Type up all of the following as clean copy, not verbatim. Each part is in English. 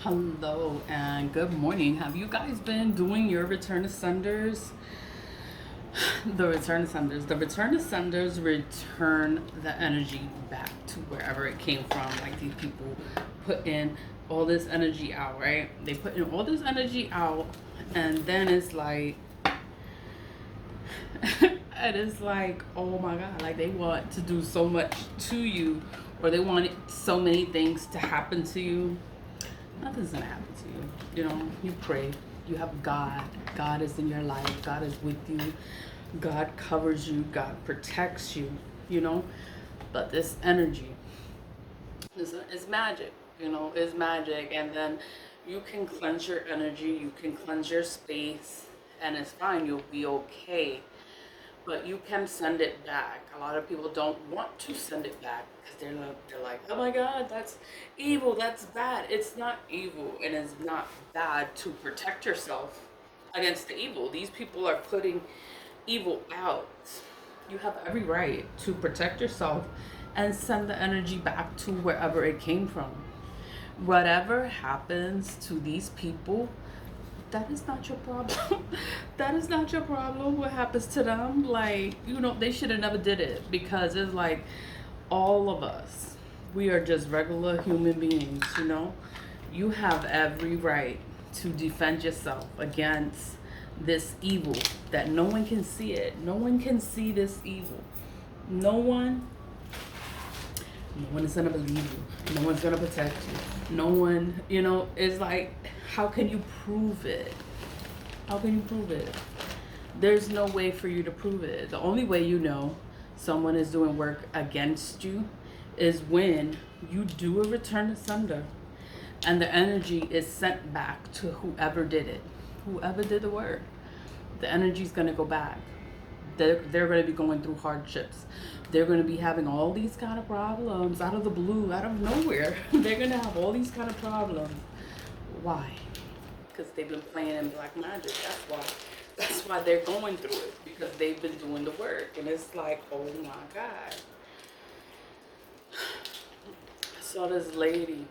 Hello and good morning. Have you guys been doing your return to senders? The return to senders. The return to senders return the energy back to wherever it came from. Like these people put in all this energy out, right? They put in all this energy out, and then it's like, and it's like, oh my God, like they want to do so much to you, or they want so many things to happen to you. Nothing's gonna happen to you. You know, you pray. You have God. God is in your life. God is with you. God covers you. God protects you. You know, but this energy is magic. You know, is magic, and then you can cleanse your energy. You can cleanse your space, and it's fine. You'll be okay, but you can send it back. A lot of people don't want to send it back because they're like, oh my God, that's evil, that's bad. It's not evil, and it's not bad to protect yourself against the evil. These people are putting evil out. You have every right to protect yourself and send the energy back to wherever it came from. Whatever happens to these people, that is not your problem. That is not your problem. What happens to them? Like, you know, they should have never did it, because it's like all of us, we are just regular human beings, you know? You have every right to defend yourself against this evil that no one can see it. No one can see this evil. No one no one is gonna believe you. No one's gonna protect you. No one, you know, it's like, how can you prove it? How can you prove it? There's no way for you to prove it. The only way you know someone is doing work against you is when you do a return to sender and the energy is sent back to whoever did it. Whoever did the work. The energy is gonna go back. They're going to be going through hardships. They're going to be having all these kind of problems out of the blue, out of nowhere. They're going to have all these kind of problems. Why? Because they've been playing in black magic. That's why. That's why they're going through it, because they've been doing the work. And it's like, oh my God. I saw this lady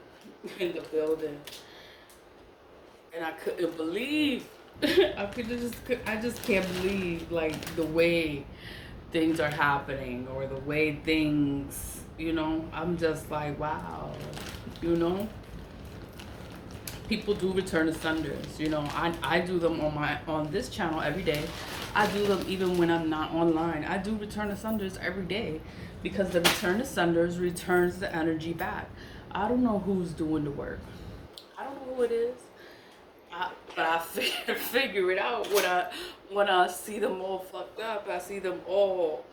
in the building, and I couldn't believe. I just can't believe, like, the way things are happening, or the way things, you know, I'm just like, wow, you know. People do return to senders, you know. I do them on this channel every day. I do them even when I'm not online. I do return to senders every day, because the return to senders returns the energy back. I don't know who's doing the work. I don't know who it is. But I figure it out when I see them all fucked up. I see them all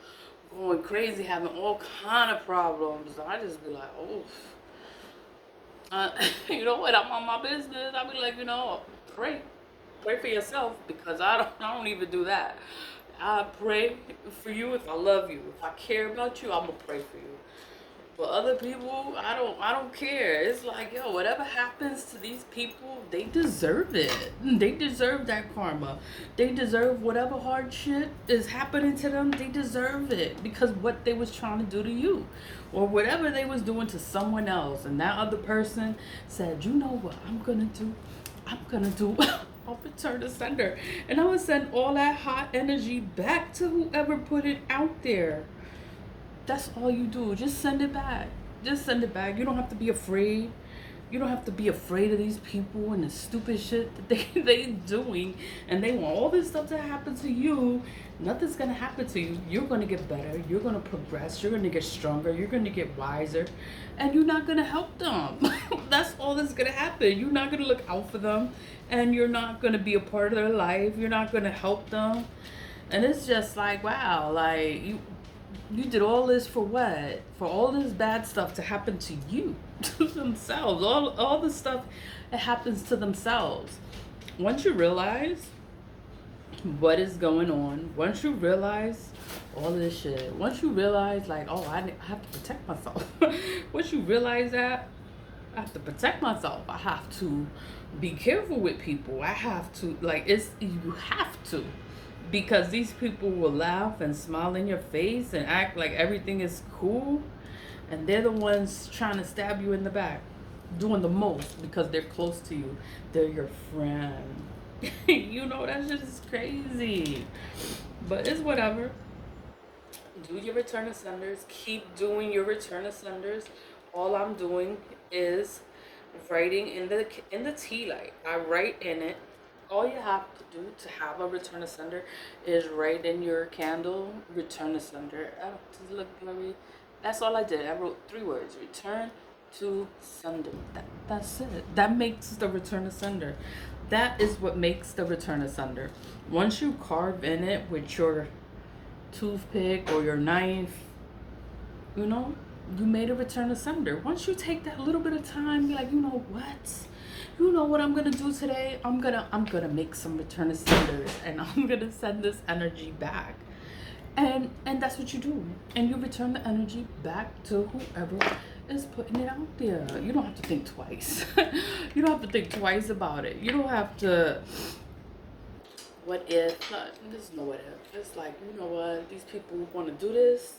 going crazy, having all kind of problems. I just be like, oh, you know what? I'm on my business. I be like, you know, pray for yourself, because I don't even do that. I pray for you if I love you. If I care about you, I'm gonna pray for you. For other people, I don't care. It's like, yo, whatever happens to these people, they deserve it. They deserve that karma. They deserve whatever hard shit is happening to them. They deserve it, because what they was trying to do to you, or whatever they was doing to someone else, and that other person said, you know what I'm gonna do? I'm gonna do I'll return to sender, and I'm gonna send all that hot energy back to whoever put it out there. That's all you do. Just send it back. Just send it back. You don't have to be afraid. You don't have to be afraid of these people and the stupid shit that they doing, and they want all this stuff to happen to you. Nothing's gonna happen to you. You're gonna get better. You're gonna progress. You're gonna get stronger. You're gonna get wiser, and you're not gonna help them. That's all that's gonna happen. You're not gonna look out for them, and you're not gonna be a part of their life. You're not gonna help them, and it's just like, wow, like you did all this for what? For all this bad stuff to happen to you, to themselves. All the stuff that happens to themselves. Once you realize what is going on, once you realize all this shit, once you realize, like, oh, I have to protect myself. Once you realize that, I have to protect myself. I have to be careful with people. I have to, like, you have to, because these people will laugh and smile in your face and act like everything is cool, and they're the ones trying to stab you in the back. doing the most because they're close to you. They're your friend. You know, that shit is crazy. But it's whatever. Do your return ascenders. Keep doing your return ascenders. All I'm doing is writing in the tea light. I write in it. All you have to do to have a return ascender is write in your candle return ascender. Oh, does it look blurry? That's all I did. I wrote 3 words: return to sender. That's it. That makes the return ascender. That is what makes the return ascender. Once you carve in it with your toothpick or your knife, you know, you made a return asunder. Once you take that little bit of time, be like, you know what? You know what I'm gonna do today? I'm gonna make some return ascenders and I'm gonna send this energy back. And that's what you do. And you return the energy back to whoever is putting it out there. You don't have to think twice. You don't have to think twice about it. You don't have to what if, there's no what if. It's like, you know what, these people want to do this.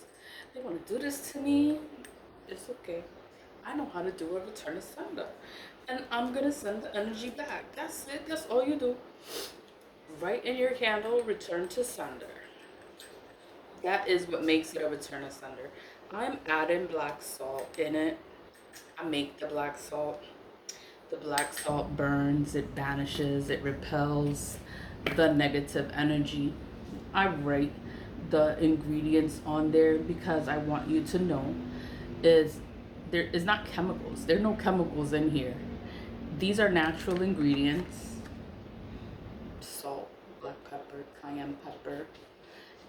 They want to do this to me. It's okay. I know how to do a return to sender. And I'm going to send the energy back. That's it. That's all you do. Write in your candle, return to sender. That is what makes it a return to sender. I'm adding black salt in it. I make the black salt. The black salt burns, it banishes, it repels the negative energy. I write the ingredients on there because I want you to know is there is not chemicals. There are no chemicals in here. These are natural ingredients. Salt, black pepper, cayenne pepper,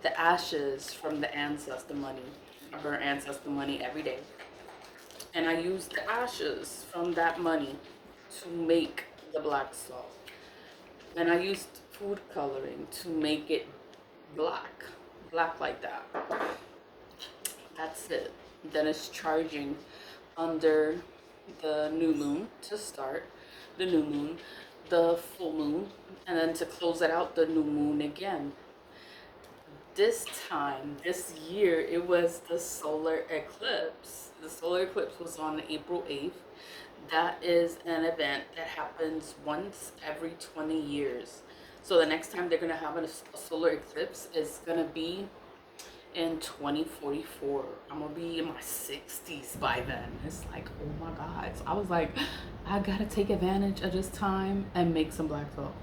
the ashes from the ancestor money. I burn ancestor money every day. And I use the ashes from that money to make the black salt. And I used food coloring to make it black like that. That's it. Then it's charging under the new moon to start, the new moon, the full moon, and then to close it out, the new moon again. This time, this year, it was the solar eclipse. The solar eclipse was on April 8th. That is an event that happens once every 20 years. So the next time they're going to have a solar eclipse is going to be in 2044. I'm going to be in my 60s by then. It's like, oh my God. So I was like, I got to take advantage of this time and make some black salt.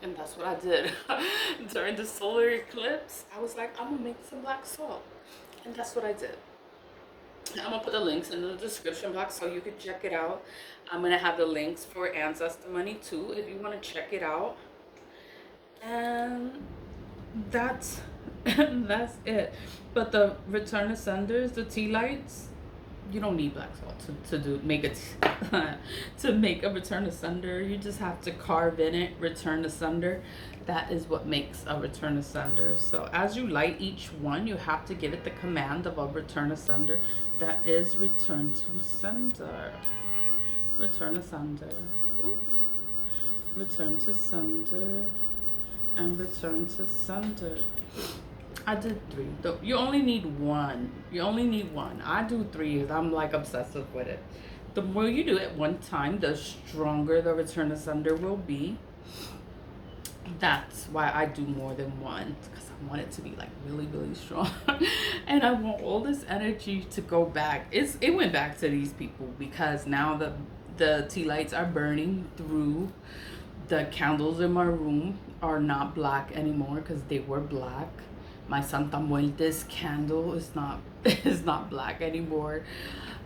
And that's what I did. During the solar eclipse, I was like, I'm going to make some black salt. And that's what I did. I'm going to put the links in the description box so you can check it out. I'm going to have the links for Ancestor Money too if you want to check it out. And that's that's it. But the return ascenders, the tea lights, you don't need black salt to make it to make a return ascender. You just have to carve in it return ascender. That is what makes a return ascender. So as you light each one, you have to give it the command of a return ascender. That is return to sender. Return ascender. Ooh. Return to sender. And return to sender. I did 3. You only need 1. You only need 1. I do 3. I'm like obsessive with it. The more you do it one time, the stronger the return ascender will be. That's why I do more than 1, because I want it to be like really, really strong. And I want all this energy to go back. It went back to these people because now the tea lights are burning through. The candles in my room are not black anymore because they were black. My Santa Muerte's candle is not black anymore.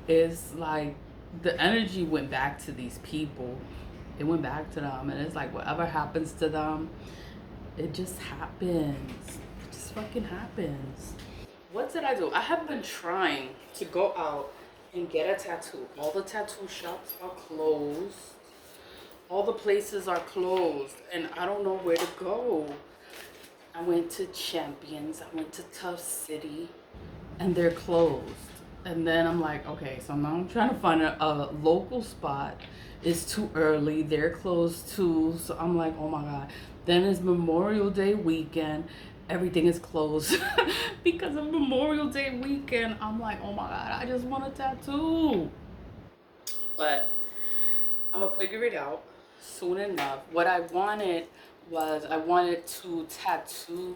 It's like the energy went back to these people. It went back to them, and it's like whatever happens to them, it just happens. It just fucking happens. What did I do? I have been trying to go out and get a tattoo. All the tattoo shops are closed. All the places are closed, and I don't know where to go. I went to Champions, I went to Tough City, and they're closed. And then I'm like, okay, so now I'm trying to find a local spot. It's too early, they're closed too. So I'm like, oh my God. Then it's Memorial Day weekend, everything is closed. Because of Memorial Day weekend, I'm like, oh my God, I just want a tattoo. But I'm gonna figure it out soon enough. What I wanted was I wanted to tattoo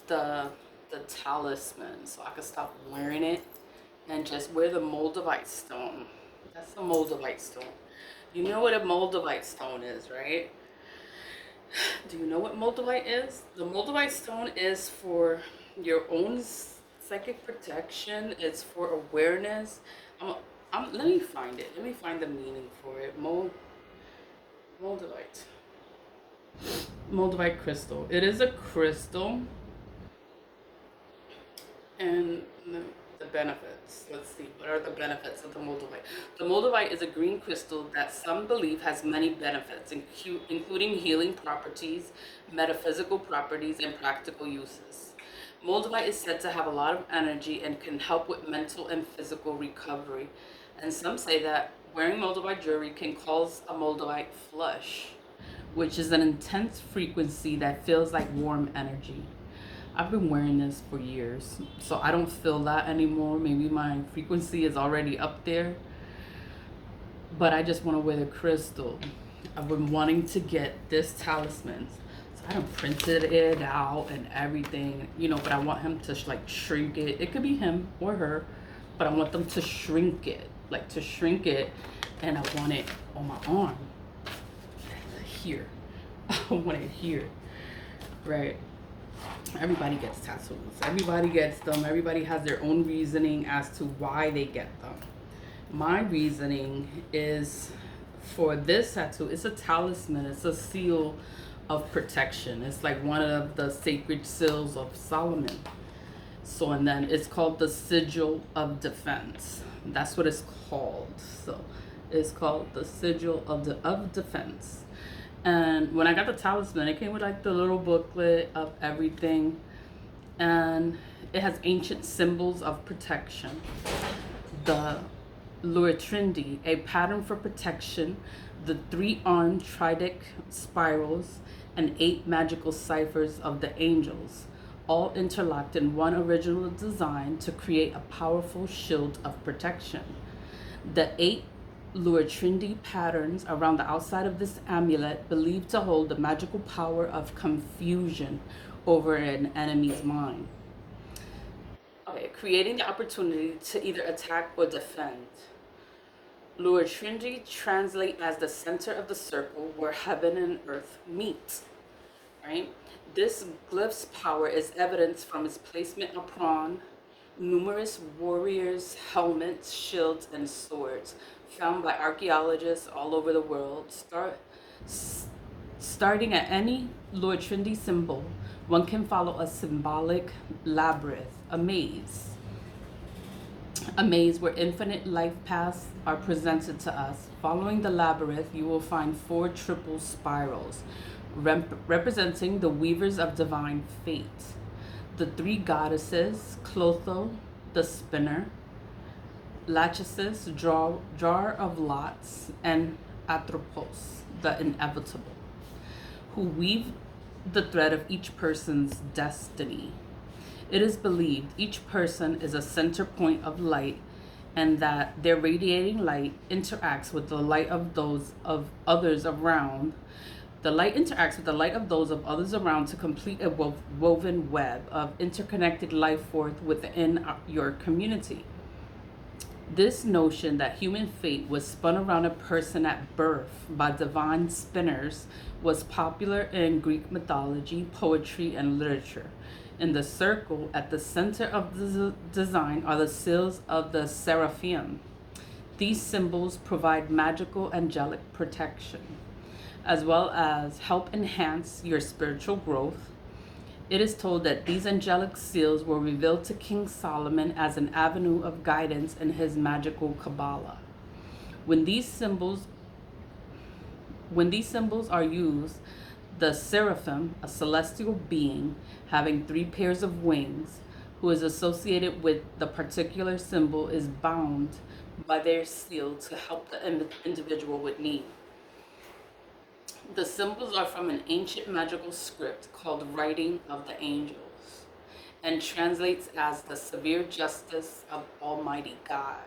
the the talisman so I could stop wearing it and just wear the moldavite stone. That's the moldavite stone. You know what a moldavite stone is, right? Do you know what moldavite is? The moldavite stone is for your own psychic protection. It's for awareness. I'm, let me find it. Let me find the meaning for it. Moldavite. Moldavite crystal. It is a crystal. And the benefits. Let's see. What are the benefits of the moldavite? The moldavite is a green crystal that some believe has many benefits, including healing properties, metaphysical properties, and practical uses. Moldavite is said to have a lot of energy and can help with mental and physical recovery. And some say that wearing moldavite jewelry can cause a moldavite flush, which is an intense frequency that feels like warm energy. I've been wearing this for years, so I don't feel that anymore. Maybe my frequency is already up there, but I just want to wear the crystal. I've been wanting to get this talisman. So I don't printed it out and everything, you know, but I want him to like shrink it. It could be him or her, but I want them to shrink it, and I want it on my arm. Here. I want it here, right? Everybody gets tattoos. Everybody gets them. Everybody has their own reasoning as to why they get them. My reasoning is for this tattoo, it's a talisman. It's a seal of protection. It's like one of the sacred seals of Solomon. So, and then it's called the sigil of defense. That's what it's called. So it's called the sigil of defense. And when I got the talisman, it came with like the little booklet of everything. And it has ancient symbols of protection. The Laituods, a pattern for protection, the 3-armed trident spirals, and 8 magical ciphers of the angels, all interlocked in one original design to create a powerful shield of protection. The 8 Laituods patterns around the outside of this amulet believed to hold the magical power of confusion over an enemy's mind. Okay, creating the opportunity to either attack or defend. Laituods translate as the center of the circle where heaven and earth meet. Right? This glyph's power is evidenced from its placement upon numerous warriors' helmets, shields, and swords found by archaeologists all over the world. Starting at any Laituods symbol, one can follow a symbolic labyrinth, a maze where infinite life paths are presented to us. Following the labyrinth, you will find 4 triple spirals, representing the weavers of divine fate. The 3 goddesses, Clotho, the spinner, Lachesis, jar of lots, and Atropos, the inevitable, who weave the thread of each person's destiny. It is believed each person is a center point of light, and that their radiating light interacts with the light of those of others around. The light interacts with the light of those of others around to complete a woven web of interconnected life force within your community. This notion that human fate was spun around a person at birth by divine spinners was popular in Greek mythology, poetry, and literature. In the circle at the center of the design are the seals of the seraphim. These symbols provide magical angelic protection, as well as help enhance your spiritual growth. It is told that these angelic seals were revealed to King Solomon as an avenue of guidance in his magical Kabbalah. When these symbols are used, the seraphim, a celestial being having 3 pairs of wings, who is associated with the particular symbol, is bound by their seal to help the individual with need. The symbols are from an ancient magical script called Writing of the Angels, and translates as the severe justice of Almighty God,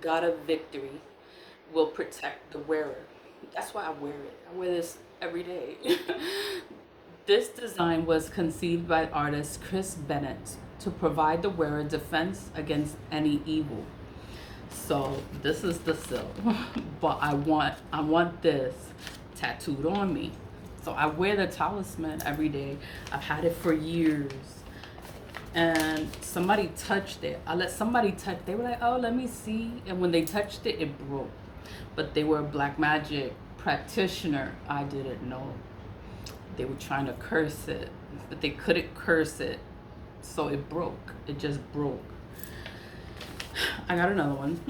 God of victory, will protect the wearer. That's why I wear it. I wear this every day. This design was conceived by artist Chris Bennett to provide the wearer defense against any evil. So this is the silk, but I want this tattooed on me. So I wear the talisman every day. I've had it for years. And somebody touched it. I let somebody touch. They were like, "Oh, let me see." And when they touched it, it broke. But they were a black magic practitioner. I didn't know. They were trying to curse it, but they couldn't curse it, so it broke. It just broke. I got another one,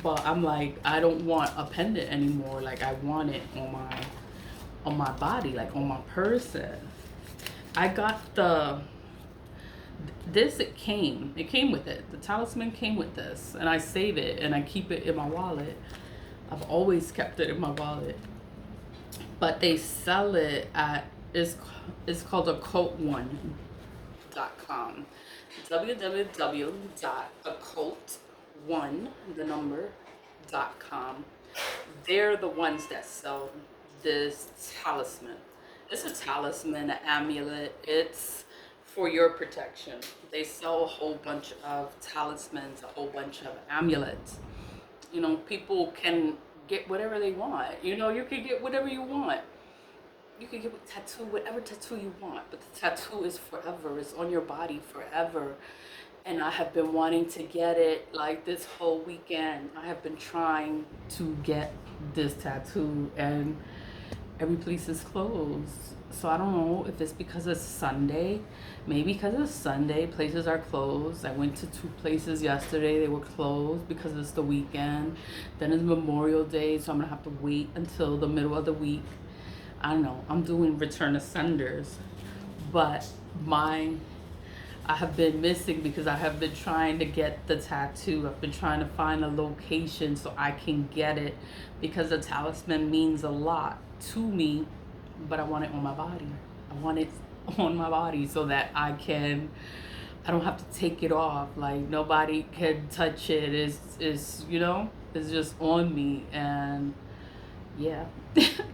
but I'm like, I don't want a pendant anymore. Like, I want it on my body, like on my person. I got this. It came with it. The talisman came with this, and I save it and I keep it in my wallet. I've always kept it in my wallet. But they sell it at, it's called occult1.com. www.occult1.com. They're the ones that sell this talisman. It's a talisman, an amulet. It's for your protection. They sell a whole bunch of talismans, a whole bunch of amulets. You know, people can get whatever they want. You know, you can get whatever you want. You can get a tattoo, whatever tattoo you want, but the tattoo is forever. It's on your body forever. And I have been wanting to get it like this whole weekend. I have been trying to get this tattoo, and every place is closed. So I don't know if it's because it's Sunday. Maybe because it's Sunday, places are closed. I went to 2 places yesterday. They were closed because it's the weekend. Then it's Memorial Day, so I'm gonna have to wait until the middle of the week. I don't know. I'm doing return of senders, but I have been missing because I have been trying to get the tattoo. I've been trying to find a location so I can get it, because the talisman means a lot to me, but I want it on my body. I want it on my body so that I don't have to take it off. Like, nobody can touch it. It's you know, it's just on me. And yeah.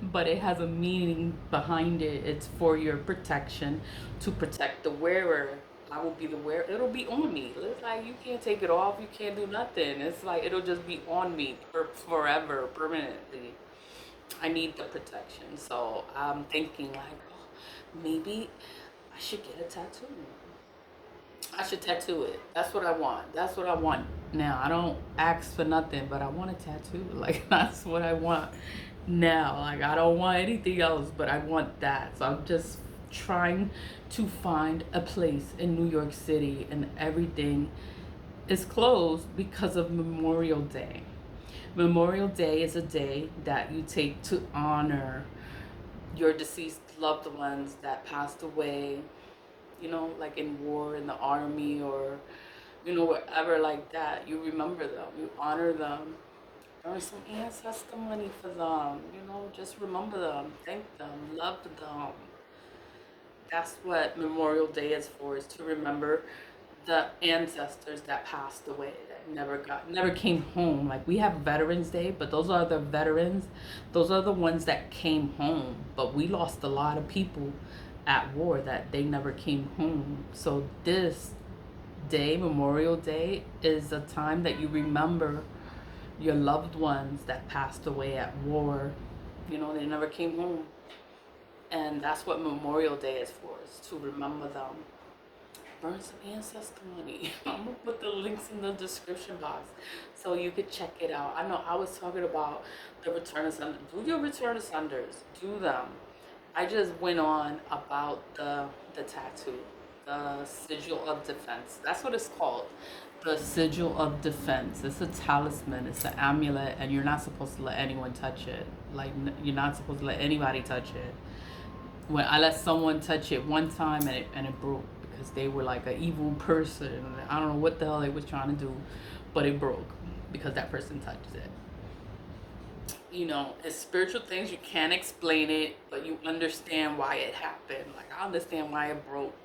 But it has a meaning behind it. It's for your protection, to protect the wearer. I will be the wearer. It'll be on me. It's like, you can't take it off. You can't do nothing. It's like, it'll just be on me forever, permanently. I need the protection. So I'm thinking like, oh, maybe I should get a tattoo. I should tattoo it. That's what I want. That's what I want now. I don't ask for nothing, but I want a tattoo. Like, that's what I want now. Like, I don't want anything else, but I want that. So I'm just trying to find a place in New York City, and everything is closed because of Memorial Day. Memorial Day is a day that you take to honor your deceased loved ones that passed away, you know, like in war, in the army, or, you know, wherever like that. You remember them, you honor them, earn some ancestor money for them, you know, just remember them, thank them, love them. That's what Memorial Day is for, is to remember the ancestors that passed away, that never came home. Like, we have Veterans Day, but those are the veterans. Those are the ones that came home. But we lost a lot of people at war that they never came home. So this day, Memorial Day, is a time that you remember your loved ones that passed away at war. You know, they never came home. And that's what Memorial Day is for, is to remember them. Burn some ancestor money. I'm gonna put the links in the description box so you could check it out. I know I was talking about the return of senders. Do your return of senders. Do them. I just went on about the tattoo, the sigil of defense. That's what it's called. The sigil of defense. It's a talisman. It's an amulet, and you're not supposed to let anyone touch it. Like, you're not supposed to let anybody touch it. When I let someone touch it one time, and it broke, because they were like an evil person. I don't know what the hell they was trying to do, but it broke because that person touched it. You know, it's spiritual things. You can't explain it, but you understand why it happened. Like, I understand why it broke.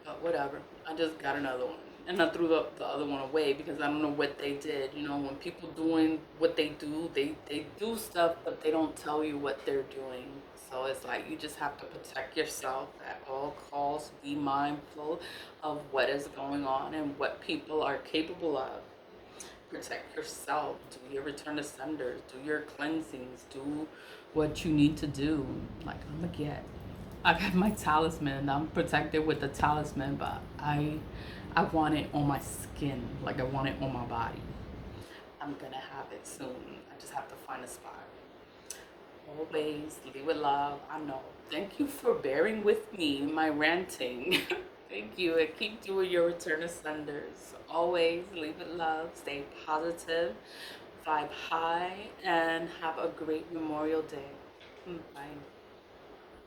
But whatever. I just got another one. and I threw the other one away because I don't know what they did. You know, when people doing what they do, they do stuff, but they don't tell you what they're doing. So it's like you just have to protect yourself at all costs. Be mindful of what is going on and what people are capable of. Protect yourself. Do your return to senders. Do your cleansings. Do what you need to do. Like I'm gonna get. I got my talisman. I'm protected with the talisman, but I want it on my skin. Like I want it on my body. I'm gonna have it soon. I just have to find a spot. Always leave with love. I know. Thank you for bearing with me in my ranting. Thank you. And keep doing your return to senders. Always leave with love. Stay positive. Vibe high. And have a great Memorial Day. Bye.